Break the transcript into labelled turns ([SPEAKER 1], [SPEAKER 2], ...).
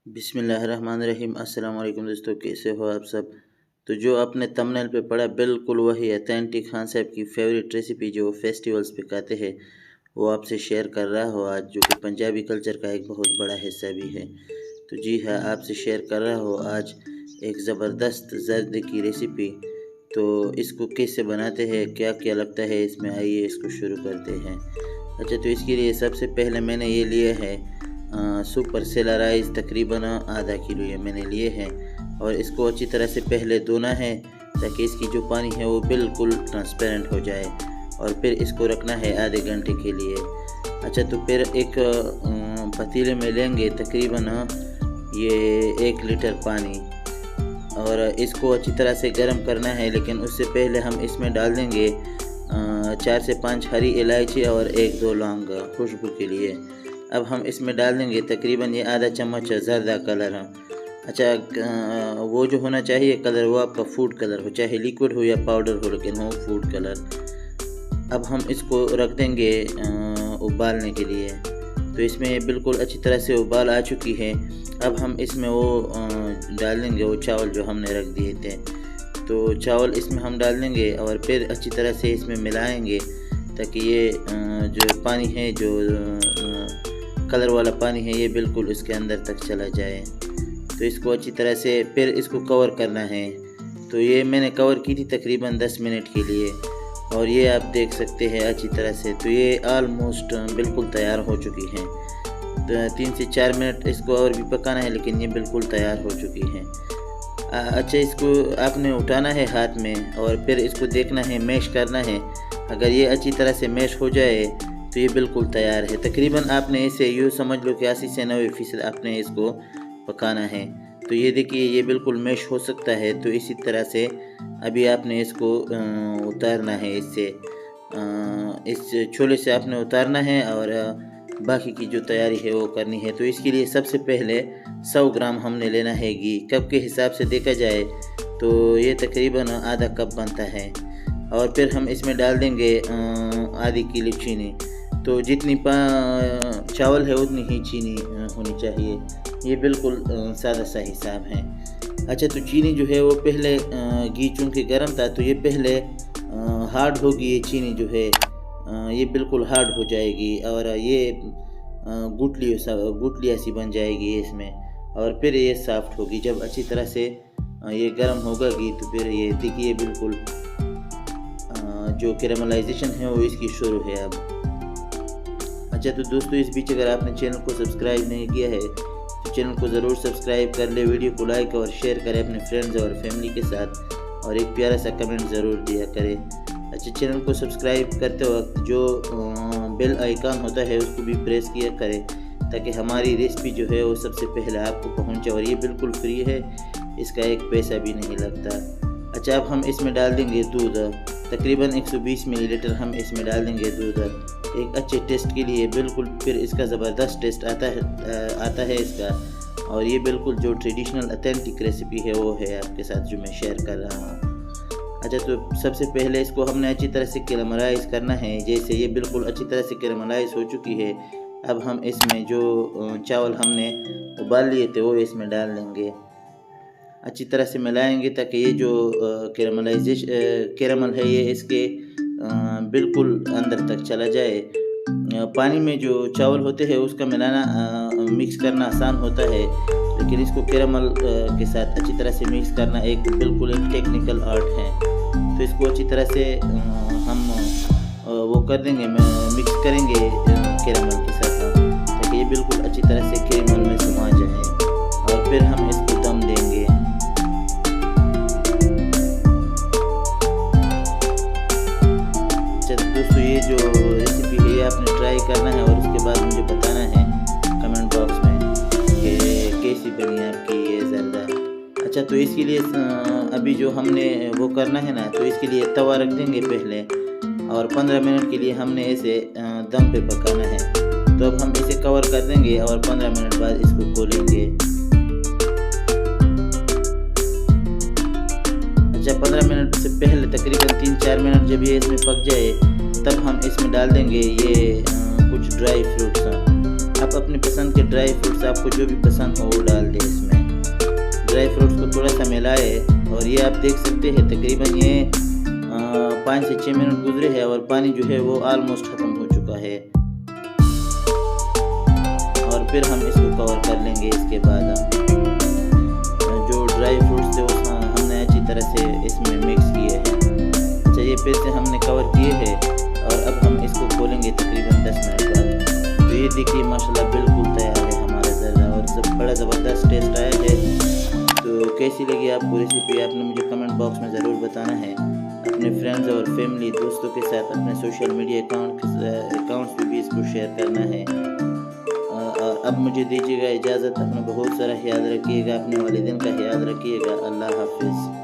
[SPEAKER 1] बिस्मिल्लाहिर्रहमानिर्रहीम। अस्सलाम वालेकुम दोस्तों, कैसे हो आप सब। तो जो आपने थंबनेल पे पढ़ा बिल्कुल वही ऑथेंटिक खान साहब की फेवरेट रेसिपी जो फेस्टिवल्स पे खाते हैं वो आपसे शेयर कर रहा हो आज, जो कि पंजाबी कल्चर का एक बहुत बड़ा हिस्सा भी है। तो जी हाँ, आपसे शेयर कर रहा हो आज एक ज़बरदस्त जर्दे की रेसिपी। तो इसको कैसे बनाते हैं, क्या क्या लगता है इसमें, आइए इसको शुरू करते हैं। अच्छा, तो इसके लिए सबसे पहले मैंने ये लिया है सुपर सेला राइस, तकरीबन आधा किलो ये मैंने लिए हैं। और इसको अच्छी तरह से पहले धोना है ताकि इसकी जो पानी है वो बिल्कुल ट्रांसपेरेंट हो जाए, और फिर इसको रखना है आधे घंटे के लिए। अच्छा, तो फिर एक पतीले में लेंगे तकरीबन ये 1 लीटर पानी, और इसको अच्छी तरह से गर्म करना है। लेकिन उससे पहले हम इसमें डाल देंगे 4 से 5 हरी इलायची और 1-2 लौंग खुशबू के लिए। अब हम इसमें डाल देंगे तकरीबन ये आधा चम्मच ज़र्दा कलर। अच्छा, वो जो होना चाहिए कलर वो आपका फूड कलर हो, चाहे लिक्विड हो या पाउडर हो, लेकिन हो फूड कलर। अब हम इसको रख देंगे उबालने के लिए। तो इसमें बिल्कुल अच्छी तरह से उबाल आ चुकी है। अब हम इसमें वो डाल देंगे वो चावल जो हमने रख दिए थे। तो चावल इसमें हम डाल देंगे और फिर अच्छी तरह से इसमें मिलाएंगे ताकि ये जो पानी है, जो कलर वाला पानी है, ये बिल्कुल इसके अंदर तक चला जाए। तो इसको अच्छी तरह से फिर इसको कवर करना है। तो ये मैंने कवर की थी तकरीबन 10 मिनट के लिए, और ये आप देख सकते हैं अच्छी तरह से। तो ये आलमोस्ट बिल्कुल तैयार हो चुकी है। तो 3 से 4 मिनट इसको और भी पकाना है, लेकिन ये बिल्कुल तैयार हो चुकी है। अच्छा, इसको आपने उठाना है हाथ में और फिर इसको देखना है, मैश करना है। अगर ये अच्छी तरह से मैश हो जाए तो ये बिल्कुल तैयार है। तकरीबन आपने इसे यूँ समझ लो कि 80 से 90% आपने इसको पकाना है। तो ये देखिए, ये बिल्कुल मैश हो सकता है। तो इसी तरह से अभी आपने इसको उतारना है, इससे इस छोले से आपने उतारना है और बाकी की जो तैयारी है वो करनी है। तो इसके लिए सबसे पहले 100 ग्राम हमने लेना है घी। कप के हिसाब से देखा जाए तो ये तकरीबन आधा कप बनता है। और फिर हम इसमें डाल देंगे आधी किलो चीनी। तो जितनी चावल है उतनी ही चीनी होनी चाहिए। ये बिल्कुल सादा सा हिसाब है। अच्छा, तो चीनी जो है वो पहले घी चूँकि गर्म था तो ये पहले हार्ड होगी। ये चीनी जो है ये बिल्कुल हार्ड हो जाएगी और ये गुठलियाँ सी बन जाएगी इसमें, और फिर ये सॉफ्ट होगी। जब अच्छी तरह से ये गर्म होगा घी तो फिर ये देखिए बिल्कुल जो कैरामलाइजेशन है वो इसकी शुरू है अब। अच्छा, तो दोस्तों इस बीच अगर आपने चैनल को सब्सक्राइब नहीं किया है तो चैनल को ज़रूर सब्सक्राइब कर ले, वीडियो को लाइक और शेयर करें अपने फ्रेंड्स और फैमिली के साथ, और एक प्यारा सा कमेंट ज़रूर दिया करें। अच्छा, चैनल को सब्सक्राइब करते वक्त जो बेल आइकन होता है उसको भी प्रेस किया करें ताकि हमारी रेसिपी जो है वो सबसे पहले आपको पहुंचे, और ये बिल्कुल फ्री है, इसका एक पैसा भी नहीं लगता। अच्छा, अब हम इसमें डाल देंगे दूध। तकरीबन 120 मिलीलीटर हम इसमें डाल देंगे दूध, एक अच्छे टेस्ट के लिए। बिल्कुल फिर इसका ज़बरदस्त टेस्ट आता है इसका। और ये बिल्कुल जो ट्रेडिशनल ऑथेंटिक रेसिपी है वो है आपके साथ जो मैं शेयर कर रहा हूँ। अच्छा, तो सबसे पहले इसको हमने अच्छी तरह से कैरामलाइज़ करना है। जैसे ये बिल्कुल अच्छी तरह से कैरामलाइज़ हो चुकी है, अब हम इसमें जो चावल हमने उबाल लिए थे वो इसमें डाल देंगे। अच्छी तरह से मिलाएंगे ताकि ये जो कैरामल है ये इसके बिल्कुल अंदर तक चला जाए। पानी में जो चावल होते हैं उसका मिलाना मिक्स करना आसान होता है, लेकिन इसको कैरामल के साथ अच्छी तरह से मिक्स करना एक बिल्कुल एक टेक्निकल आर्ट है। तो इसको अच्छी तरह से हम वो कर देंगे, मिक्स करेंगे कैरामल के साथ ताकि ये बिल्कुल अच्छी तरह से कैरामल में समा जाए, और फिर हम इसको दम देंगे। दोस्तों ये जो रेसिपी है ये आपने ट्राई करना है और उसके बाद मुझे बताना है कमेंट बॉक्स में कि कैसी बनी आपकी ये ज़र्दा। अच्छा, तो इसके लिए अभी जो हमने वो करना है ना, तो इसके लिए तवा रख देंगे पहले, और 15 मिनट के लिए हमने इसे दम पे पकाना है। तो अब हम इसे कवर कर देंगे और 15 मिनट बाद इसको खोलेंगे। अच्छा, 15 मिनट से पहले तकरीबन 3-4 मिनट जब ये इसमें पक जाए तब हम इसमें डाल देंगे ये कुछ ड्राई फ्रूट्स। आप अपनी पसंद के ड्राई फ्रूट्स, आपको जो भी पसंद हो वो डाल दें इसमें। ड्राई फ्रूट्स को थोड़ा सा मिलाए और ये आप देख सकते हैं तकरीबन ये 5 से 6 मिनट गुजरे हैं और पानी जो है वो ऑलमोस्ट ख़त्म हो चुका है। और फिर हम इसको कवर कर लेंगे। इसके बाद हम जो ड्राई फ्रूट्स थे वो हमने अच्छी तरह से इसमें मिक्स किए हैं। अच्छा, ये फिर से हमने कवर किए हैं और अब हम इसको खोलेंगे तकरीबन 10 मिनट बाद। तो ये देखिए माशाल्लाह बिल्कुल तैयार है हमारा ज़र्दा और बड़ा ज़बरदस्त टेस्ट आया है। तो कैसी लगी आपको रेसिपी, आपने मुझे कमेंट बॉक्स में ज़रूर बताना है। अपने फ्रेंड्स और फैमिली दोस्तों के साथ अपने सोशल मीडिया अकाउंट्स पे भी इसको शेयर करना है। और अब मुझे दीजिएगा इजाज़त। अपना बहुत सारा ख्याल रखिएगा, अपने वालिदैन का ख्याल रखिएगा। अल्लाह हाफिज़।